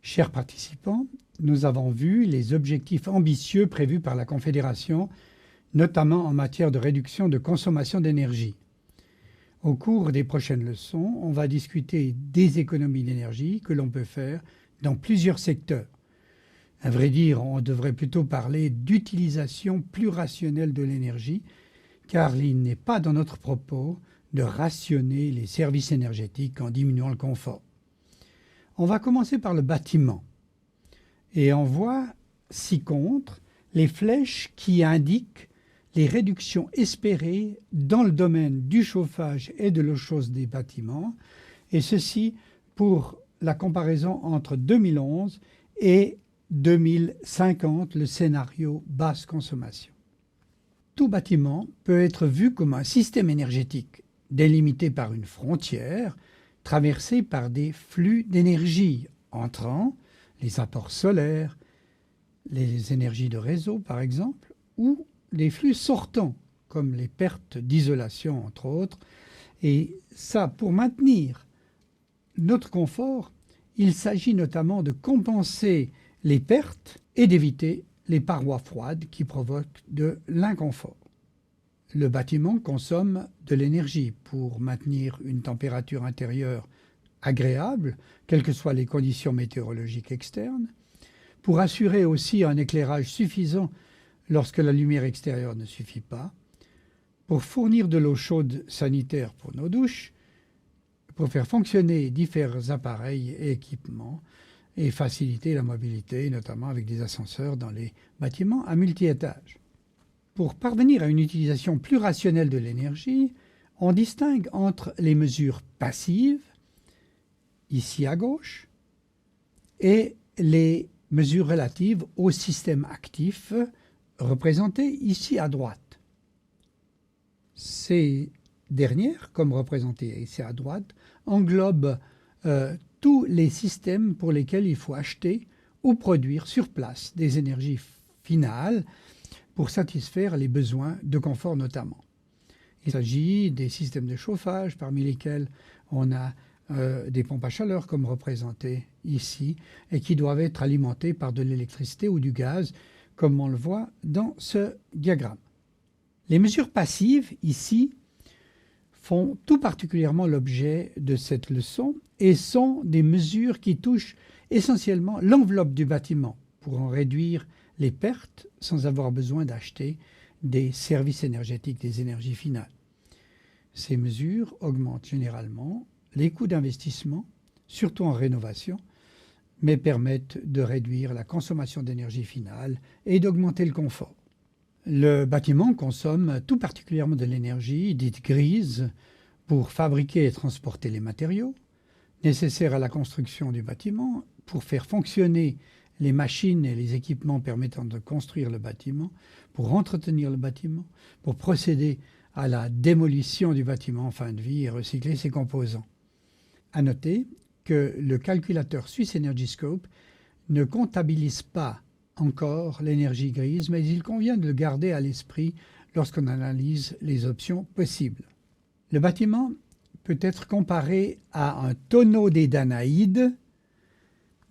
Chers participants, nous avons vu les objectifs ambitieux prévus par la Confédération, notamment en matière de réduction de consommation d'énergie. Au cours des prochaines leçons, on va discuter des économies d'énergie que l'on peut faire dans plusieurs secteurs. À vrai dire, on devrait plutôt parler d'utilisation plus rationnelle de l'énergie, car il n'est pas dans notre propos de rationner les services énergétiques en diminuant le confort. On va commencer par le bâtiment. Et on voit ci-contre les flèches qui indiquent les réductions espérées dans le domaine du chauffage et de l'eau chaude des bâtiments, et ceci pour la comparaison entre 2011 et 2050, le scénario basse consommation. Tout bâtiment peut être vu comme un système énergétique délimité par une frontière, traversé par des flux d'énergie entrant, les apports solaires, les énergies de réseau par exemple, ou les flux sortants, comme les pertes d'isolation entre autres. Et ça, pour maintenir notre confort, il s'agit notamment de compenser les pertes et d'éviter les parois froides qui provoquent de l'inconfort. Le bâtiment consomme de l'énergie pour maintenir une température intérieure agréable, quelles que soient les conditions météorologiques externes, pour assurer aussi un éclairage suffisant lorsque la lumière extérieure ne suffit pas, pour fournir de l'eau chaude sanitaire pour nos douches, pour faire fonctionner divers appareils et équipements et faciliter la mobilité, notamment avec des ascenseurs dans les bâtiments à multi-étages. Pour parvenir à une utilisation plus rationnelle de l'énergie, on distingue entre les mesures passives, ici à gauche, et les mesures relatives au système actif, représentées ici à droite. Ces dernières, comme représentées ici à droite, englobent tous les systèmes pour lesquels il faut acheter ou produire sur place des énergies finales pour satisfaire les besoins de confort notamment. Il s'agit des systèmes de chauffage, parmi lesquels on a des pompes à chaleur comme représentées ici, et qui doivent être alimentés par de l'électricité ou du gaz, comme on le voit dans ce diagramme. Les mesures passives, ici, font tout particulièrement l'objet de cette leçon et sont des mesures qui touchent essentiellement l'enveloppe du bâtiment pour en réduire les pertes sans avoir besoin d'acheter des services énergétiques, des énergies finales. Ces mesures augmentent généralement les coûts d'investissement, surtout en rénovation, mais permettent de réduire la consommation d'énergie finale et d'augmenter le confort. Le bâtiment consomme tout particulièrement de l'énergie dite grise pour fabriquer et transporter les matériaux nécessaires à la construction du bâtiment, pour faire fonctionner les machines et les équipements permettant de construire le bâtiment, pour entretenir le bâtiment, pour procéder à la démolition du bâtiment en fin de vie et recycler ses composants. À noter que le calculateur Swiss Energy Scope ne comptabilise pas encore l'énergie grise, mais il convient de le garder à l'esprit lorsqu'on analyse les options possibles. Le bâtiment peut être comparé à un tonneau des Danaïdes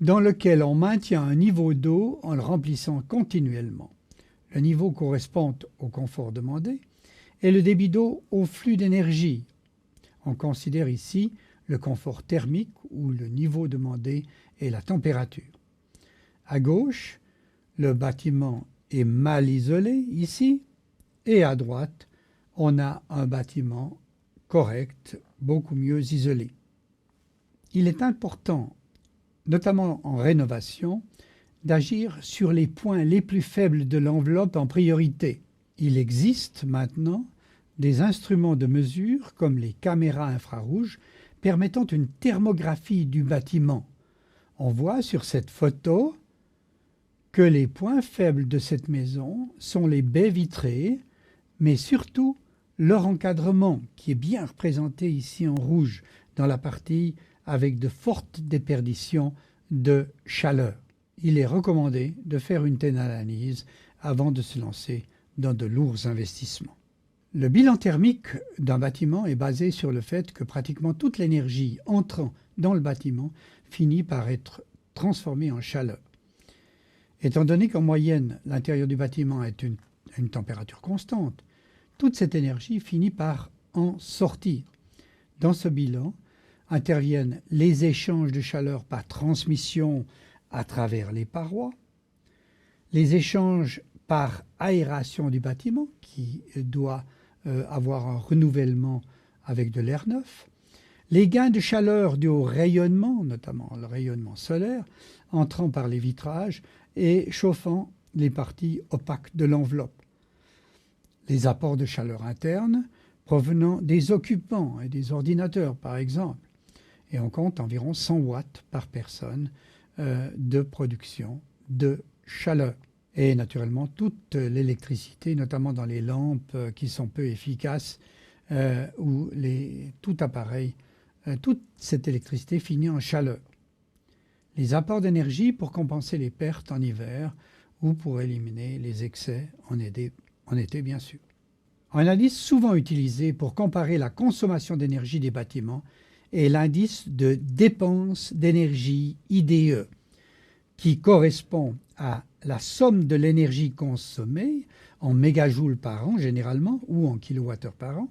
dans lequel on maintient un niveau d'eau en le remplissant continuellement. Le niveau correspond au confort demandé et le débit d'eau au flux d'énergie. On considère ici le confort thermique où le niveau demandé est la température. À gauche, le bâtiment est mal isolé ici et à droite, on a un bâtiment correct, beaucoup mieux isolé. Il est important, notamment en rénovation, d'agir sur les points les plus faibles de l'enveloppe en priorité. Il existe maintenant des instruments de mesure comme les caméras infrarouges permettant une thermographie du bâtiment. On voit sur cette photo que les points faibles de cette maison sont les baies vitrées, mais surtout leur encadrement qui est bien représenté ici en rouge dans la partie avec de fortes déperditions de chaleur. Il est recommandé de faire une telle analyse avant de se lancer dans de lourds investissements. Le bilan thermique d'un bâtiment est basé sur le fait que pratiquement toute l'énergie entrant dans le bâtiment finit par être transformée en chaleur. Étant donné qu'en moyenne, l'intérieur du bâtiment est une température constante, toute cette énergie finit par en sortir. Dans ce bilan interviennent les échanges de chaleur par transmission à travers les parois, les échanges par aération du bâtiment qui doit avoir un renouvellement avec de l'air neuf, les gains de chaleur dus au rayonnement, notamment le rayonnement solaire, entrant par les vitrages et chauffant les parties opaques de l'enveloppe, les apports de chaleur interne provenant des occupants et des ordinateurs par exemple, et on compte environ 100 watts par personne de production de chaleur. Et naturellement, toute l'électricité, notamment dans les lampes qui sont peu efficaces, ou tout appareil, toute cette électricité finit en chaleur. Les apports d'énergie pour compenser les pertes en hiver ou pour éliminer les excès en été bien sûr. Un indice souvent utilisé pour comparer la consommation d'énergie des bâtiments est l'indice de dépenses d'énergie IDE, qui correspond à la somme de l'énergie consommée en mégajoules par an généralement ou en kilowattheures par an,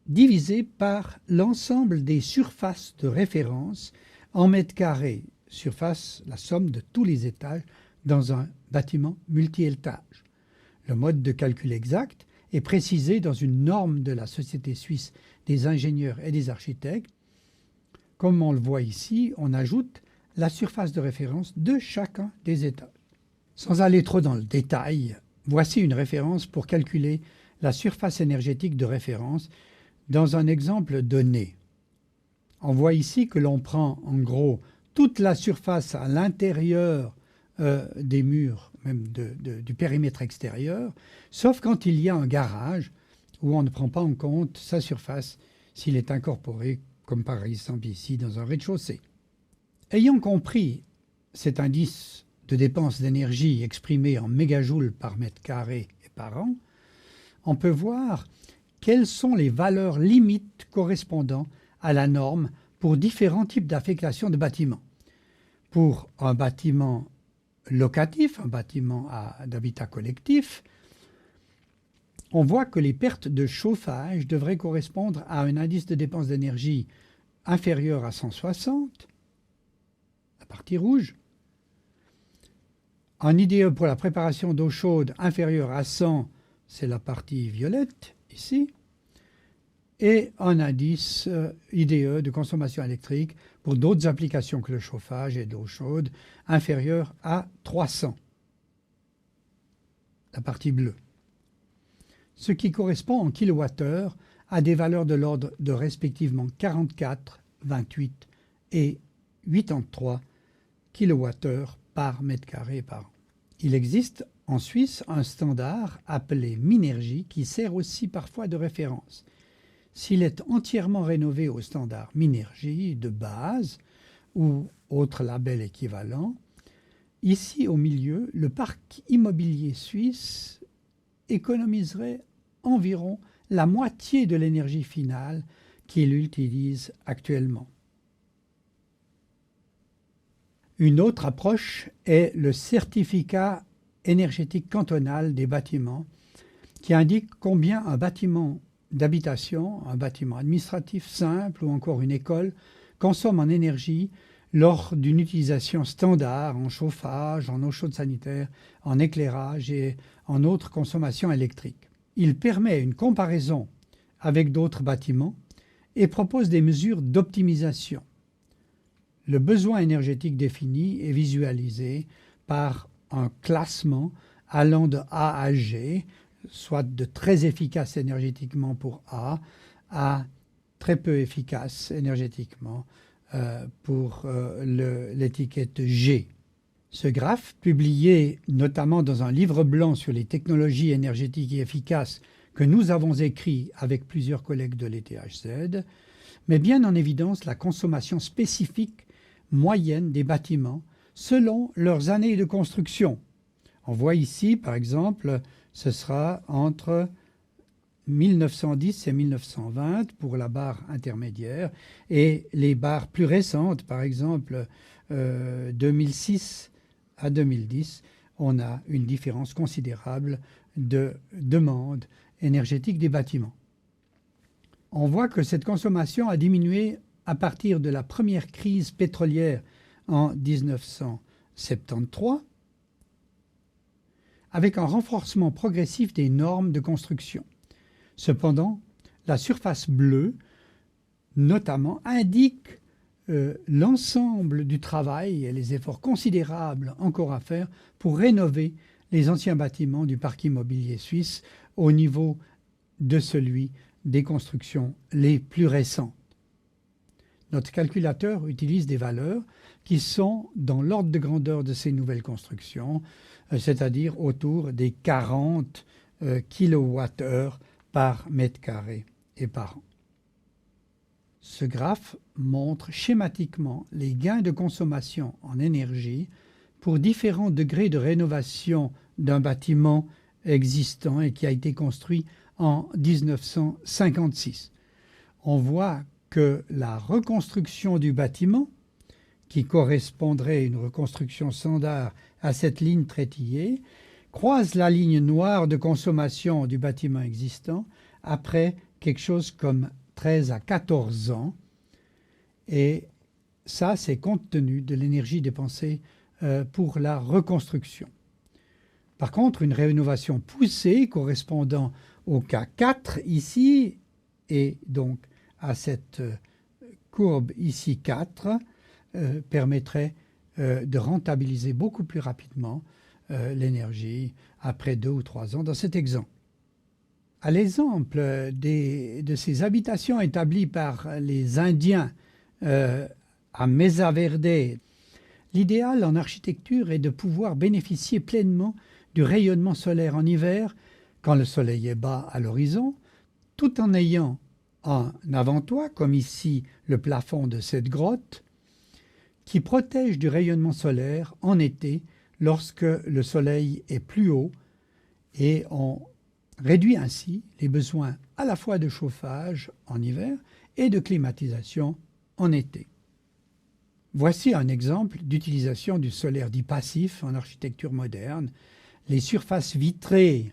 divisé par l'ensemble des surfaces de référence en mètres carrés, surface, la somme de tous les étages dans un bâtiment multi-étages. Le mode de calcul exact est précisé dans une norme de la Société suisse des ingénieurs et des architectes. Comme on le voit ici, on ajoute la surface de référence de chacun des étages. Sans aller trop dans le détail, voici une référence pour calculer la surface énergétique de référence dans un exemple donné. On voit ici que l'on prend en gros toute la surface à l'intérieur des murs, même du périmètre extérieur, sauf quand il y a un garage où on ne prend pas en compte sa surface s'il est incorporé, comme par exemple ici dans un rez-de-chaussée. Ayant compris cet indice de dépense d'énergie exprimé en mégajoules par mètre carré et par an, on peut voir quelles sont les valeurs limites correspondant à la norme pour différents types d'affectation de bâtiments. Pour un bâtiment locatif, un bâtiment d'habitat collectif, on voit que les pertes de chauffage devraient correspondre à un indice de dépense d'énergie inférieur à 160, la partie rouge. Un IDE pour la préparation d'eau chaude inférieur à 100, c'est la partie violette, ici. Et un indice IDE de consommation électrique pour d'autres applications que le chauffage et l'eau chaude inférieur à 300, la partie bleue. Ce qui correspond en kilowattheures à des valeurs de l'ordre de respectivement 44, 28 et 83 kilowattheures par mètre carré par an. Il existe en Suisse un standard appelé Minergie qui sert aussi parfois de référence. S'il est entièrement rénové au standard Minergie de base ou autre label équivalent, ici au milieu, le parc immobilier suisse économiserait environ la moitié de l'énergie finale qu'il utilise actuellement. Une autre approche est le certificat énergétique cantonal des bâtiments qui indique combien un bâtiment d'habitation, un bâtiment administratif simple ou encore une école consomme en énergie lors d'une utilisation standard en chauffage, en eau chaude sanitaire, en éclairage et en autres consommations électriques. Il permet une comparaison avec d'autres bâtiments et propose des mesures d'optimisation. Le besoin énergétique défini est visualisé par un classement allant de A à G, soit de très efficace énergétiquement pour A, à très peu efficace énergétiquement pour l'étiquette G. Ce graphe, publié notamment dans un livre blanc sur les technologies énergétiques et efficaces que nous avons écrit avec plusieurs collègues de l'ETHZ, met bien en évidence la consommation spécifique moyenne des bâtiments selon leurs années de construction. On voit ici, par exemple, ce sera entre 1910 et 1920 pour la barre intermédiaire et les barres plus récentes, par exemple 2006 à 2010, on a une différence considérable de demande énergétique des bâtiments. On voit que cette consommation a diminué à partir de la première crise pétrolière en 1973, avec un renforcement progressif des normes de construction. Cependant, la surface bleue, notamment, indique l'ensemble du travail et les efforts considérables encore à faire pour rénover les anciens bâtiments du parc immobilier suisse au niveau de celui des constructions les plus récentes. Notre calculateur utilise des valeurs qui sont dans l'ordre de grandeur de ces nouvelles constructions, c'est-à-dire autour des 40 kWh par mètre carré et par an. Ce graphe montre schématiquement les gains de consommation en énergie pour différents degrés de rénovation d'un bâtiment existant et qui a été construit en 1956. On voit que la reconstruction du bâtiment, qui correspondrait à une reconstruction standard à cette ligne traitillée, croise la ligne noire de consommation du bâtiment existant après quelque chose comme 13 à 14 ans. Et ça, c'est compte tenu de l'énergie dépensée pour la reconstruction. Par contre, une rénovation poussée correspondant au cas 4 ici, et donc à cette courbe ici 4, permettrait de rentabiliser beaucoup plus rapidement l'énergie après 2 ou 3 ans dans cet exemple. À l'exemple de ces habitations établies par les Indiens à Mesa Verde, l'idéal en architecture est de pouvoir bénéficier pleinement du rayonnement solaire en hiver, quand le soleil est bas à l'horizon, tout en ayant un avant-toit, comme ici le plafond de cette grotte, qui protège du rayonnement solaire en été lorsque le soleil est plus haut, et on réduit ainsi les besoins à la fois de chauffage en hiver et de climatisation en été. Voici un exemple d'utilisation du solaire dit passif en architecture moderne. Les surfaces vitrées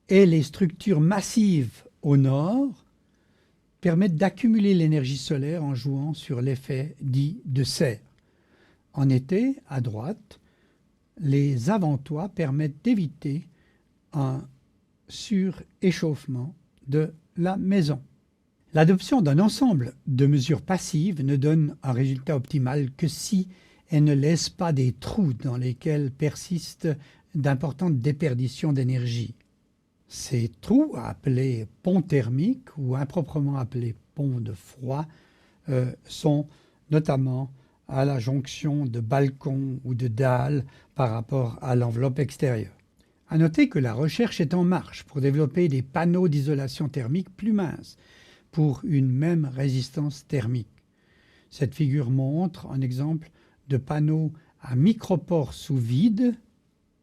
et les structures massives au nord permettent d'accumuler l'énergie solaire en jouant sur l'effet dit de serre. En été, à droite, les avant-toits permettent d'éviter un suréchauffement de la maison. L'adoption d'un ensemble de mesures passives ne donne un résultat optimal que si elle ne laisse pas des trous dans lesquels persistent d'importantes déperditions d'énergie. Ces trous, appelés ponts thermiques ou improprement appelés ponts de froid, sont notamment à la jonction de balcons ou de dalles par rapport à l'enveloppe extérieure. À noter que la recherche est en marche pour développer des panneaux d'isolation thermique plus minces pour une même résistance thermique. Cette figure montre un exemple de panneaux à micropores sous vide,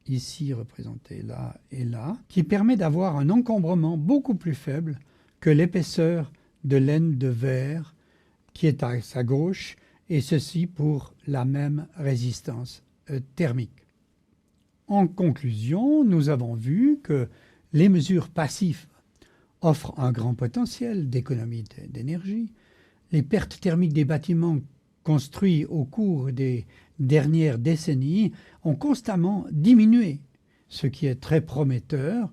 ici représenté là et là, qui permet d'avoir un encombrement beaucoup plus faible que l'épaisseur de laine de verre qui est à sa gauche, et ceci pour la même résistance thermique. En conclusion, nous avons vu que les mesures passives offrent un grand potentiel d'économie d'énergie. Les pertes thermiques des bâtiments construits au cours des dernières décennies ont constamment diminué, ce qui est très prometteur.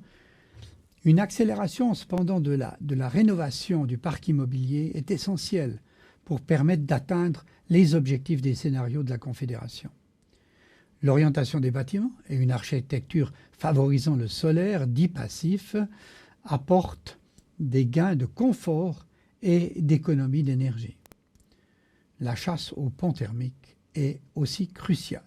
Une accélération cependant de la rénovation du parc immobilier est essentielle pour permettre d'atteindre les objectifs des scénarios de la Confédération. L'orientation des bâtiments et une architecture favorisant le solaire dit passif apportent des gains de confort et d'économie d'énergie. La chasse aux ponts thermiques est aussi cruciale.